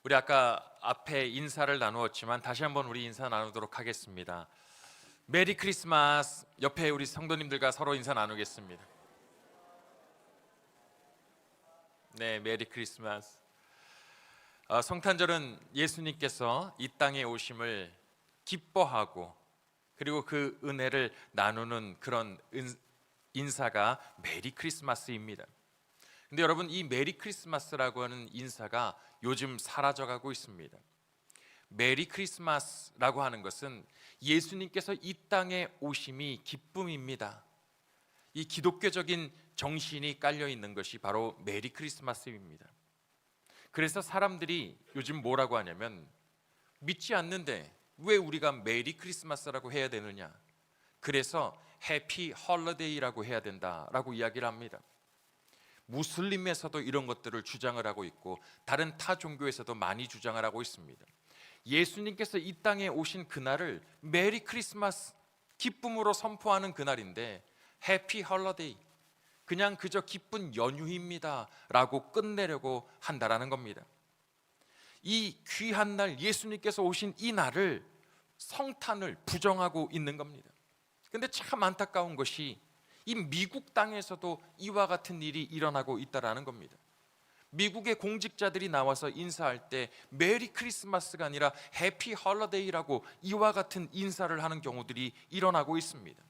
우리 아까 앞에 인사를 나누었지만 다시 한번 우리 인사 나누도록 하겠습니다. 메리 크리스마스. 옆에 우리 성도님들과 서로 인사 나누겠습니다. 네, 메리 크리스마스. 성탄절은 예수님께서 이 땅에 오심을 기뻐하고 그리고 그 은혜를 나누는 그런 인사가 메리 크리스마스입니다. 근데 여러분, 이 메리 크리스마스라고 하는 인사가 요즘 사라져가고 있습니다. 메리 크리스마스라고 하는 것은 예수님께서 이 땅에 오심이 기쁨입니다. 이 기독교적인 정신이 깔려 있는 것이 바로 메리 크리스마스입니다. 그래서 사람들이 요즘 뭐라고 하냐면, 믿지 않는데 왜 우리가 메리 크리스마스라고 해야 되느냐, 그래서 해피 홀리데이라고 해야 된다라고 이야기를 합니다. 무슬림에서도 이런 것들을 주장을 하고 있고 다른 타 종교에서도 많이 주장을 하고 있습니다. 예수님께서 이 땅에 오신 그날을 메리 크리스마스, 기쁨으로 선포하는 그날인데 해피 홀리데이, 그냥 그저 기쁜 연휴입니다 라고 끝내려고 한다라는 겁니다. 이 귀한 날, 예수님께서 오신 이 날을, 성탄을 부정하고 있는 겁니다. 근데 참 안타까운 것이 이 미국 땅에서도 이와 같은 일이 일어나고 있다라는 겁니다. 미국의 공직자들이 나와서 인사할 때 메리 크리스마스가 아니라 해피 홀리데이라고 이와 같은 인사를 하는 경우들이 일어나고 있습니다.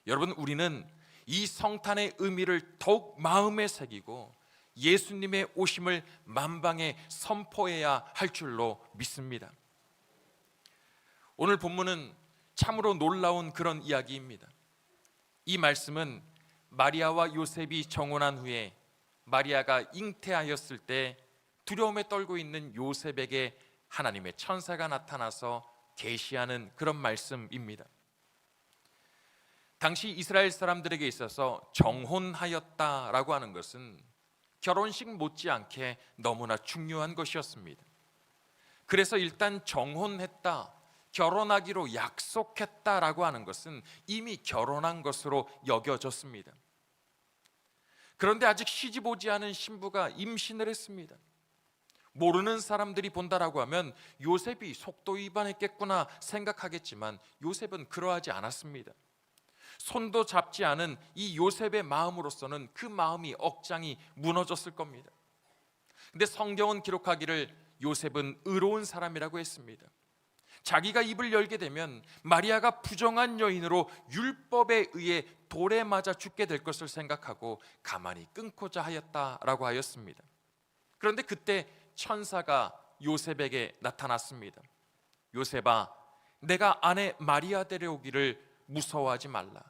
여러분, 우리는 이 성탄의 의미를 더욱 마음에 새기고 예수님의 오심을 만방에 선포해야 할 줄로 믿습니다. 오늘 본문은 참으로 놀라운 그런 이야기입니다. 이 말씀은 마리아와 요셉이 정혼한 후에 마리아가 잉태하였을 때 두려움에 떨고 있는 요셉에게 하나님의 천사가 나타나서 계시하는 그런 말씀입니다. 당시 이스라엘 사람들에게 있어서 정혼하였다라고 하는 것은 결혼식 못지않게 너무나 중요한 것이었습니다. 그래서 일단 정혼했다, 결혼하기로 약속했다라고 하는 것은 이미 결혼한 것으로 여겨졌습니다. 그런데 아직 시집 오지 않은 신부가 임신을 했습니다. 모르는 사람들이 본다라고 하면 요셉이 속도 위반했겠구나 생각하겠지만 요셉은 그러하지 않았습니다. 손도 잡지 않은 이 요셉의 마음으로서는 그 마음이 억장이 무너졌을 겁니다. 근데 성경은 기록하기를 요셉은 의로운 사람이라고 했습니다. 자기가 입을 열게 되면 마리아가 부정한 여인으로 율법에 의해 돌에 맞아 죽게 될 것을 생각하고 가만히 끊고자 하였다라고 하였습니다. 그런데 그때 천사가 요셉에게 나타났습니다. 요셉아, 내가 아내 마리아 데려오기를 무서워하지 말라.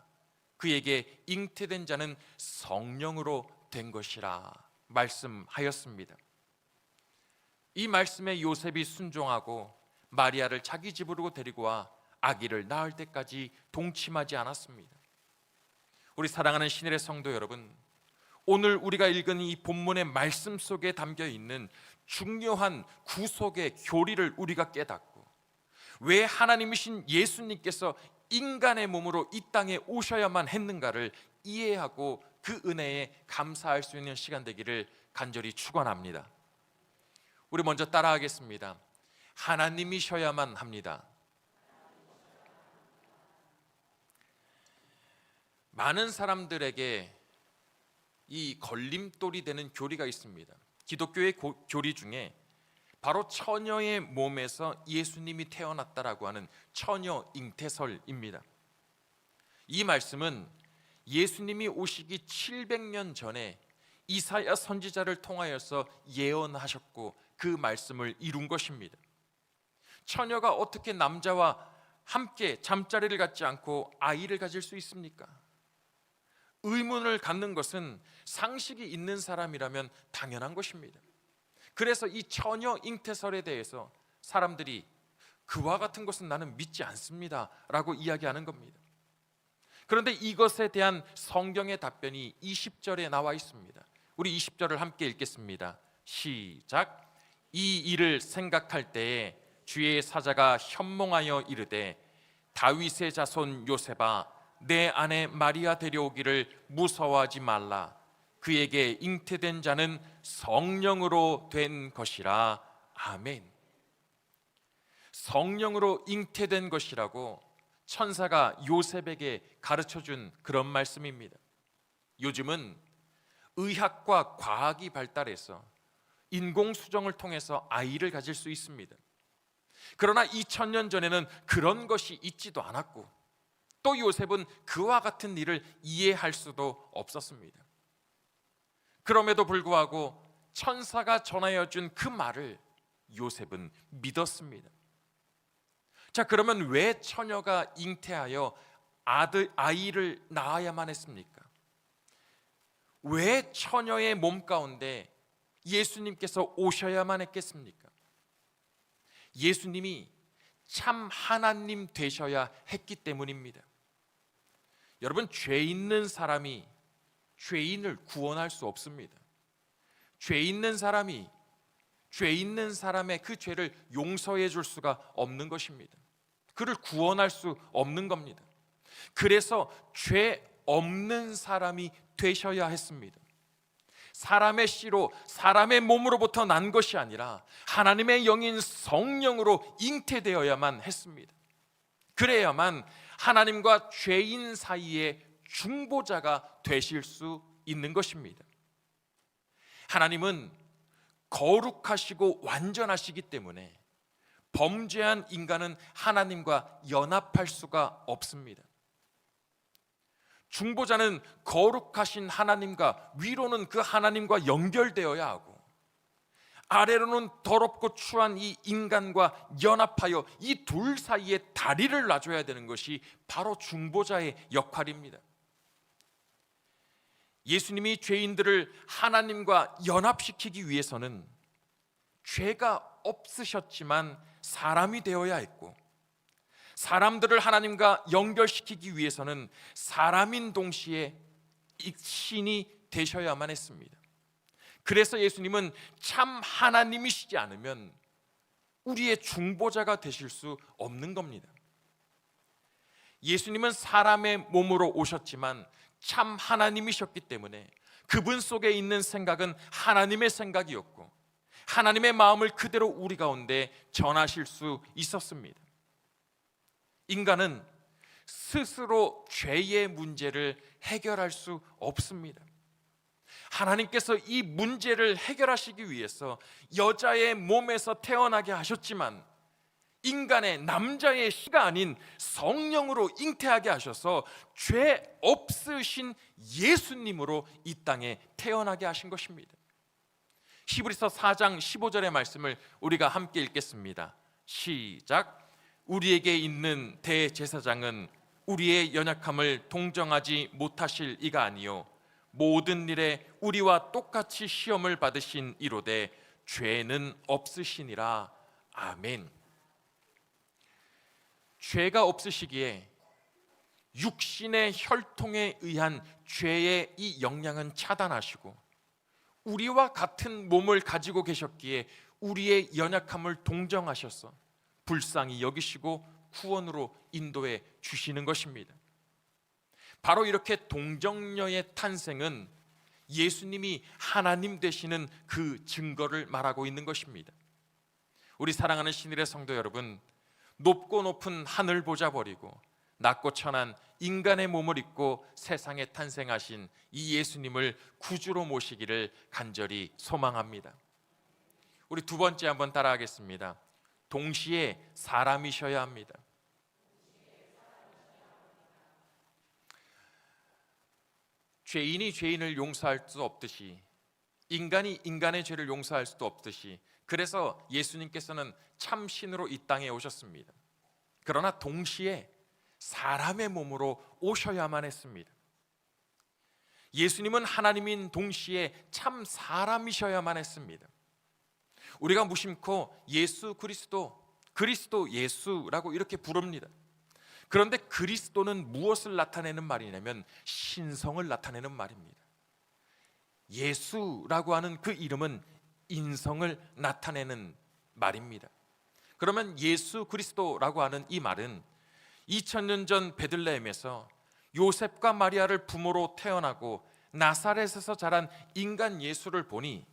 그에게 잉태된 자는 성령으로 된 것이라 말씀하였습니다. 이 말씀에 요셉이 순종하고 마리아를 자기 집으로 데리고 와 아기를 낳을 때까지 동침하지 않았습니다. 우리 사랑하는 신의 성도 여러분, 오늘 우리가 읽은 이 본문의 말씀 속에 담겨 있는 중요한 구속의 교리를 우리가 깨닫고 왜 하나님이신 예수님께서 인간의 몸으로 이 땅에 오셔야만 했는가를 이해하고 그 은혜에 감사할 수 있는 시간 되기를 간절히 축원합니다. 우리 먼저 따라하겠습니다. 하나님이셔야만 합니다. 많은 사람들에게 이 걸림돌이 되는 교리가 있습니다. 기독교의 교리 중에 바로 처녀의 몸에서 예수님이 태어났다라고 하는 처녀 잉태설입니다. 이 말씀은 예수님이 오시기 700년 전에 이사야 선지자를 통하여서 예언하셨고 그 말씀을 이룬 것입니다. 처녀가 어떻게 남자와 함께 잠자리를 갖지 않고 아이를 가질 수 있습니까? 의문을 갖는 것은 상식이 있는 사람이라면 당연한 것입니다. 그래서 이 처녀 잉태설에 대해서 사람들이 그와 같은 것은 나는 믿지 않습니다 라고 이야기하는 겁니다. 그런데 이것에 대한 성경의 답변이 20절에 나와 있습니다. 우리 20절을 함께 읽겠습니다. 시작. 이 일을 생각할 때에 주의 사자가 현몽하여 이르되 다윗의 자손 요셉아, 내 아내 마리아 데려오기를 무서워하지 말라. 그에게 잉태된 자는 성령으로 된 것이라. 아멘. 성령으로 잉태된 것이라고 천사가 요셉에게 가르쳐준 그런 말씀입니다. 요즘은 의학과 과학이 발달해서 인공수정을 통해서 아이를 가질 수 있습니다. 그러나 2000년 전에는 그런 것이 있지도 않았고, 또 요셉은 그와 같은 일을 이해할 수도 없었습니다. 그럼에도 불구하고 천사가 전하여 준 그 말을 요셉은 믿었습니다. 자, 그러면 왜 처녀가 잉태하여 아이를 낳아야만 했습니까? 왜 처녀의 몸 가운데 예수님께서 오셔야만 했겠습니까? 예수님이 참 하나님 되셔야 했기 때문입니다. 여러분, 죄 있는 사람이 죄인을 구원할 수 없습니다. 죄 있는 사람이 죄 있는 사람의 그 죄를 용서해 줄 수가 없는 것입니다. 그를 구원할 수 없는 겁니다. 그래서 죄 없는 사람이 되셔야 했습니다. 사람의 씨로 사람의 몸으로부터 난 것이 아니라 하나님의 영인 성령으로 잉태되어야만 했습니다. 그래야만 하나님과 죄인 사이에 중보자가 되실 수 있는 것입니다. 하나님은 거룩하시고 완전하시기 때문에 범죄한 인간은 하나님과 연합할 수가 없습니다. 중보자는 거룩하신 하나님과, 위로는 그 하나님과 연결되어야 하고, 아래로는 더럽고 추한 이 인간과 연합하여 이 둘 사이에 다리를 놔줘야 되는 것이 바로 중보자의 역할입니다. 예수님이 죄인들을 하나님과 연합시키기 위해서는 죄가 없으셨지만 사람이 되어야 했고, 사람들을 하나님과 연결시키기 위해서는 사람인 동시에 신이 되셔야만 했습니다. 그래서 예수님은 참 하나님이시지 않으면 우리의 중보자가 되실 수 없는 겁니다. 예수님은 사람의 몸으로 오셨지만 참 하나님이셨기 때문에 그분 속에 있는 생각은 하나님의 생각이었고, 하나님의 마음을 그대로 우리 가운데 전하실 수 있었습니다. 인간은 스스로 죄의 문제를 해결할 수 없습니다. 하나님께서 이 문제를 해결하시기 위해서 여자의 몸에서 태어나게 하셨지만 인간의, 남자의 씨가 아닌 성령으로 잉태하게 하셔서 죄 없으신 예수님으로 이 땅에 태어나게 하신 것입니다. 히브리서 4장 15절의 말씀을 우리가 함께 읽겠습니다. 시작. 우리에게 있는 대제사장은 우리의 연약함을 동정하지 못하실 이가 아니요 모든 일에 우리와 똑같이 시험을 받으신 이로되 죄는 없으시니라. 아멘. 죄가 없으시기에 육신의 혈통에 의한 죄의 이 영향은 차단하시고, 우리와 같은 몸을 가지고 계셨기에 우리의 연약함을 동정하셔서 불쌍히 여기시고 구원으로 인도해 주시는 것입니다. 바로 이렇게 동정녀의 탄생은 예수님이 하나님 되시는 그 증거를 말하고 있는 것입니다. 우리 사랑하는 신일의 성도 여러분, 높고 높은 하늘 보자 버리고 낮고 천한 인간의 몸을 입고 세상에 탄생하신 이 예수님을 구주로 모시기를 간절히 소망합니다. 우리 두 번째 한번 따라하겠습니다. 동시에 사람이셔야 합니다. 죄인이 죄인을 용서할 수 없듯이, 인간이 인간의 죄를 용서할 수도 없듯이, 그래서 예수님께서는 참 신으로 이 땅에 오셨습니다. 그러나 동시에 사람의 몸으로 오셔야만 했습니다. 예수님은 하나님인 동시에 참 사람이셔야만 했습니다. 우리가 무심코 예수 그리스도, 그리스도 예수라고 이렇게 부릅니다. 그런데 그리스도는 무엇을 나타내는 말이냐면 신성을 나타내는 말입니다. 예수라고 하는 그 이름은 인성을 나타내는 말입니다. 그러면 예수 그리스도라고 하는 이 말은 2000년 전 베들레헴에서 요셉과 마리아를 부모로 태어나고 나사렛에서 자란 인간 예수를 보니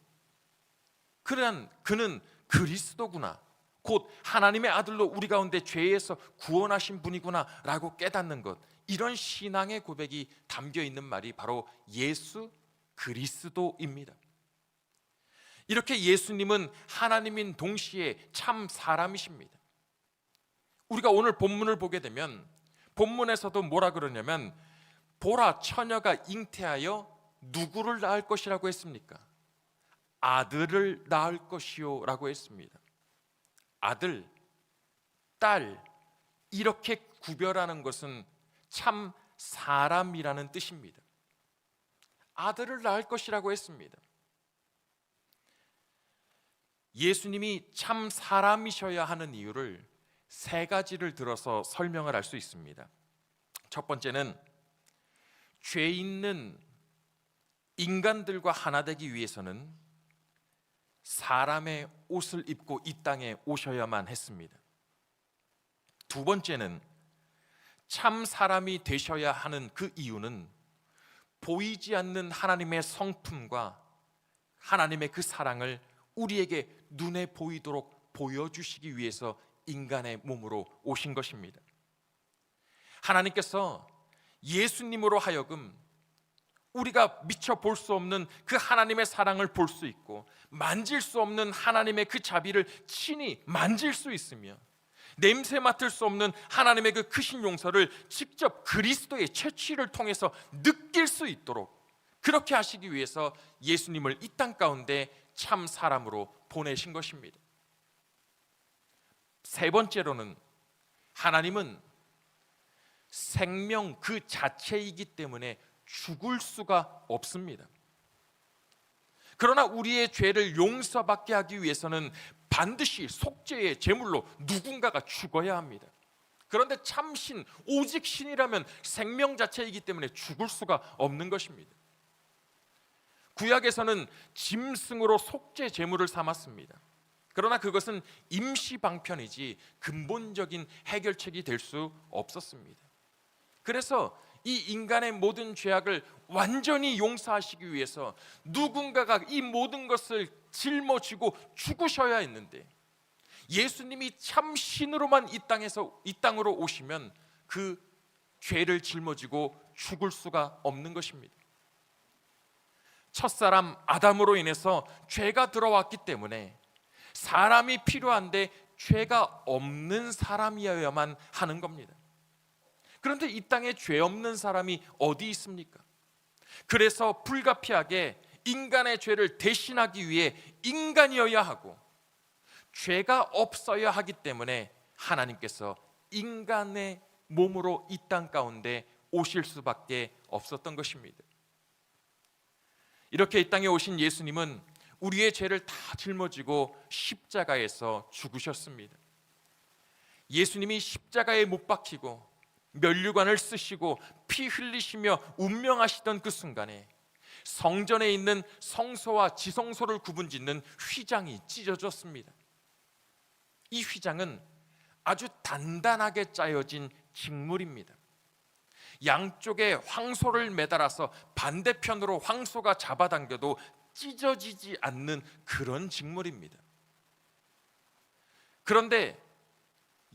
그는 그리스도구나, 곧 하나님의 아들로 우리 가운데 죄에서 구원하신 분이구나 라고 깨닫는 것, 이런 신앙의 고백이 담겨 있는 말이 바로 예수 그리스도입니다. 이렇게 예수님은 하나님인 동시에 참 사람이십니다. 우리가 오늘 본문을 보게 되면 본문에서도 뭐라 그러냐면, 보라, 처녀가 잉태하여 누구를 낳을 것이라고 했습니까? 아들을 낳을 것이요 라고 했습니다. 아들, 딸, 이렇게 구별하는 것은 참 사람이라는 뜻입니다. 아들을 낳을 것이라고 했습니다. 예수님이 참 사람이셔야 하는 이유를 세 가지를 들어서 설명을 할 수 있습니다. 첫 번째는 죄 있는 인간들과 하나 되기 위해서는 사람의 옷을 입고 이 땅에 오셔야만 했습니다. 두 번째는 참 사람이 되셔야 하는 그 이유는 보이지 않는 하나님의 성품과 하나님의 그 사랑을 우리에게 눈에 보이도록 보여주시기 위해서 인간의 몸으로 오신 것입니다. 하나님께서 예수님으로 하여금 우리가 미처 볼 수 없는 그 하나님의 사랑을 볼 수 있고, 만질 수 없는 하나님의 그 자비를 친히 만질 수 있으며, 냄새 맡을 수 없는 하나님의 그 크신 용서를 직접 그리스도의 채취를 통해서 느낄 수 있도록 그렇게 하시기 위해서 예수님을 이 땅 가운데 참 사람으로 보내신 것입니다. 세 번째로는 하나님은 생명 그 자체이기 때문에 죽을 수가 없습니다. 그러나 우리의 죄를 용서받게 하기 위해서는 반드시 속죄의 제물로 누군가가 죽어야 합니다. 그런데 참신, 오직 신이라면 생명 자체이기 때문에 죽을 수가 없는 것입니다. 구약에서는 짐승으로 속죄 제물을 삼았습니다. 그러나 그것은 임시 방편이지 근본적인 해결책이 될 수 없었습니다. 그래서 이 인간의 모든 죄악을 완전히 용서하시기 위해서 누군가가 이 모든 것을 짊어지고 죽으셔야 했는데, 예수님이 참 신으로만 이 땅으로 오시면 그 죄를 짊어지고 죽을 수가 없는 것입니다. 첫사람 아담으로 인해서 죄가 들어왔기 때문에 사람이 필요한데 죄가 없는 사람이어야만 하는 겁니다. 그런데 이 땅에 죄 없는 사람이 어디 있습니까? 그래서 불가피하게 인간의 죄를 대신하기 위해 인간이어야 하고, 죄가 없어야 하기 때문에 하나님께서 인간의 몸으로 이 땅 가운데 오실 수밖에 없었던 것입니다. 이렇게 이 땅에 오신 예수님은 우리의 죄를 다 짊어지고 십자가에서 죽으셨습니다. 예수님이 십자가에 못 박히고 면류관을 쓰시고 피 흘리시며 운명하시던 그 순간에 성전에 있는 성소와 지성소를 구분짓는 휘장이 찢어졌습니다. 이 휘장은 아주 단단하게 짜여진 직물입니다. 양쪽에 황소를 매달아서 반대편으로 황소가 잡아당겨도 찢어지지 않는 그런 직물입니다. 그런데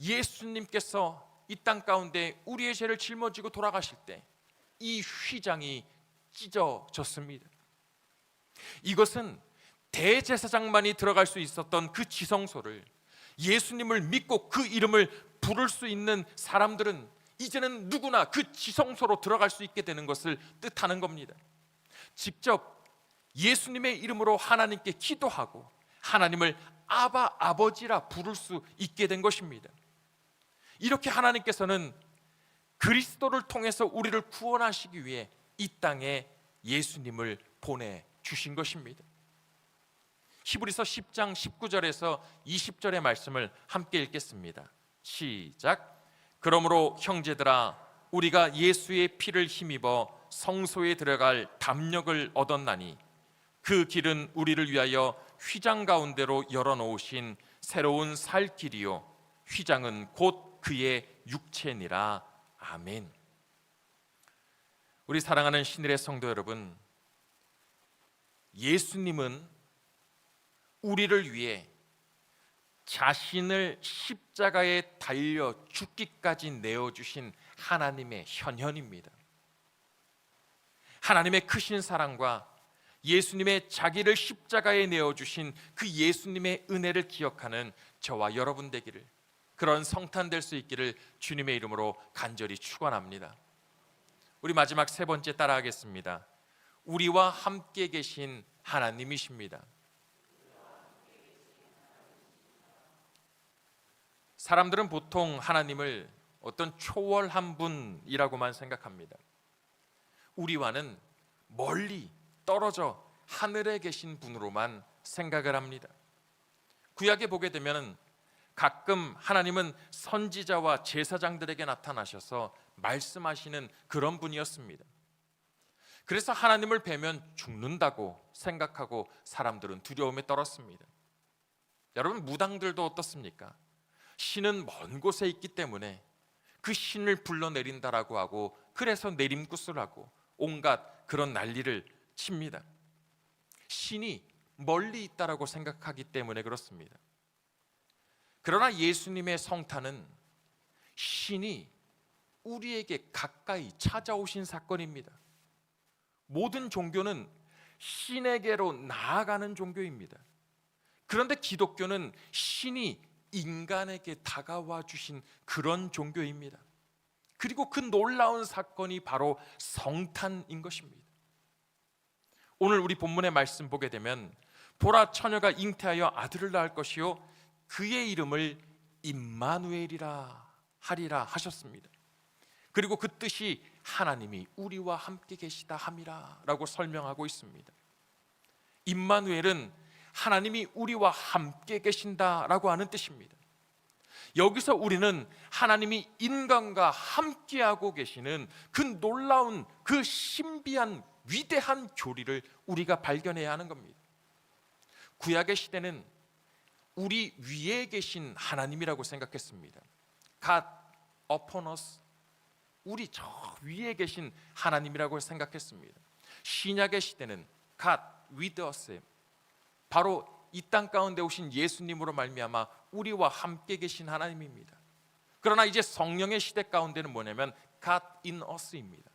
예수님께서 이 땅 가운데 우리의 죄를 짊어지고 돌아가실 때 이 휘장이 찢어졌습니다. 이것은 대제사장만이 들어갈 수 있었던 그 지성소를 예수님을 믿고 그 이름을 부를 수 있는 사람들은 이제는 누구나 그 지성소로 들어갈 수 있게 되는 것을 뜻하는 겁니다. 직접 예수님의 이름으로 하나님께 기도하고 하나님을 아바, 아버지라 부를 수 있게 된 것입니다. 이렇게 하나님께서는 그리스도를 통해서 우리를 구원하시기 위해 이 땅에 예수님을 보내주신 것입니다. 히브리서 10장 19절에서 20절의 말씀을 함께 읽겠습니다. 시작. 그러므로 형제들아, 우리가 예수의 피를 힘입어 성소에 들어갈 담력을 얻었나니 그 길은 우리를 위하여 휘장 가운데로 열어놓으신 새로운 살 길이요 휘장은 곧 그의 육체니라. 아멘. 우리 사랑하는 신일의 성도 여러분, 예수님은 우리를 위해 자신을 십자가에 달려 죽기까지 내어주신 하나님의 현현입니다. 하나님의 크신 사랑과 예수님의 자기를 십자가에 내어주신 그 예수님의 은혜를 기억하는 저와 여러분 되기를, 그런 성탄 될 수 있기를 주님의 이름으로 간절히 축원합니다. 우리 마지막 세 번째 따라하겠습니다. 우리와 함께 계신 하나님이십니다. 사람들은 보통 하나님을 어떤 초월한 분이라고만 생각합니다. 우리와는 멀리 떨어져 하늘에 계신 분으로만 생각을 합니다. 구약에 보게 되면 가끔 하나님은 선지자와 제사장들에게 나타나셔서 말씀하시는 그런 분이었습니다. 그래서 하나님을 뵈면 죽는다고 생각하고 사람들은 두려움에 떨었습니다. 여러분, 무당들도 어떻습니까? 신은 먼 곳에 있기 때문에 그 신을 불러내린다라고 하고, 그래서 내림굿을 하고 온갖 그런 난리를 칩니다. 신이 멀리 있다라고 생각하기 때문에 그렇습니다. 그러나 예수님의 성탄은 신이 우리에게 가까이 찾아오신 사건입니다. 모든 종교는 신에게로 나아가는 종교입니다. 그런데 기독교는 신이 인간에게 다가와 주신 그런 종교입니다. 그리고 그 놀라운 사건이 바로 성탄인 것입니다. 오늘 우리 본문의 말씀 보게 되면 보라, 처녀가 잉태하여 아들을 낳을 것이요 그의 이름을 임마누엘이라 하리라 하셨습니다. 그리고 그 뜻이 하나님이 우리와 함께 계시다 함이라 라고 설명하고 있습니다. 임마누엘은 하나님이 우리와 함께 계신다라고 하는 뜻입니다. 여기서 우리는 하나님이 인간과 함께하고 계시는 그 놀라운, 그 신비한 위대한 교리를 우리가 발견해야 하는 겁니다. 구약의 시대는 우리 위에 계신 하나님이라고 생각했습니다. God upon us, 우리 저 위에 계신 하나님이라고 생각했습니다. 신약의 시대는 God with us, 바로 이 땅 가운데 오신 예수님으로 말미암아 우리와 함께 계신 하나님입니다. 그러나 이제 성령의 시대 가운데는 뭐냐면 God in us입니다.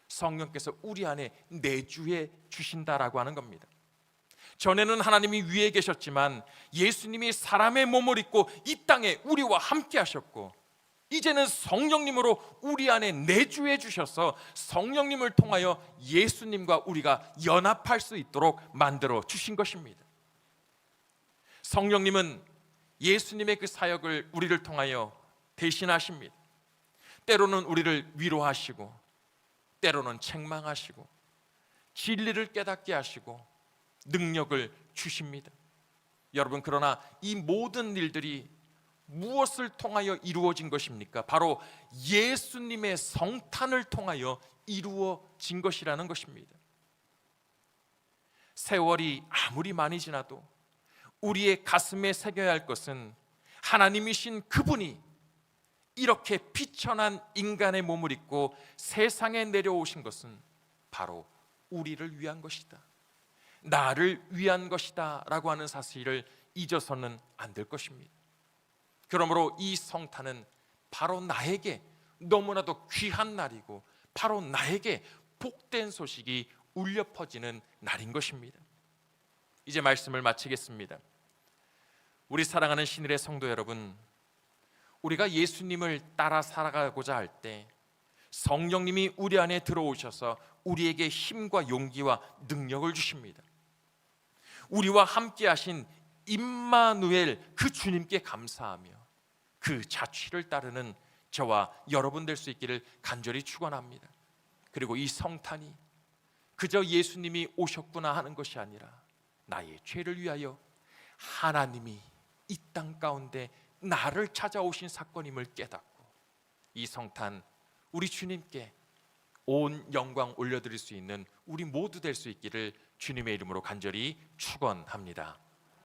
성령께서 우리 안에 내주해 주신다라고 하는 겁니다. 전에는 하나님이 위에 계셨지만 예수님이 사람의 몸을 입고 이 땅에 우리와 함께 하셨고, 이제는 성령님으로 우리 안에 내주해 주셔서 성령님을 통하여 예수님과 우리가 연합할 수 있도록 만들어 주신 것입니다. 성령님은 예수님의 그 사역을 우리를 통하여 대신하십니다. 때로는 우리를 위로하시고, 때로는 책망하시고, 진리를 깨닫게 하시고 능력을 주십니다. 여러분, 그러나 이 모든 일들이 무엇을 통하여 이루어진 것입니까? 바로 예수님의 성탄을 통하여 이루어진 것이라는 것입니다. 세월이 아무리 많이 지나도 우리의 가슴에 새겨야 할 것은 하나님이신 그분이 이렇게 피천한 인간의 몸을 입고 세상에 내려오신 것은 바로 우리를 위한 것이다, 나를 위한 것이다 라고 하는 사실을 잊어서는 안 될 것입니다. 그러므로 이 성탄은 바로 나에게 너무나도 귀한 날이고, 바로 나에게 복된 소식이 울려 퍼지는 날인 것입니다. 이제 말씀을 마치겠습니다. 우리 사랑하는 신일의 성도 여러분, 우리가 예수님을 따라 살아가고자 할 때 성령님이 우리 안에 들어오셔서 우리에게 힘과 용기와 능력을 주십니다. 우리와 함께 하신 임마누엘 그 주님께 감사하며 그 자취를 따르는 저와 여러분 될 수 있기를 간절히 축원합니다. 그리고 이 성탄이 그저 예수님이 오셨구나 하는 것이 아니라 나의 죄를 위하여 하나님이 이 땅 가운데 나를 찾아오신 사건임을 깨닫고, 이 성탄 우리 주님께 온 영광 올려드릴 수 있는 우리 모두 될 수 있기를 주님의 이름으로 간절히 축원합니다.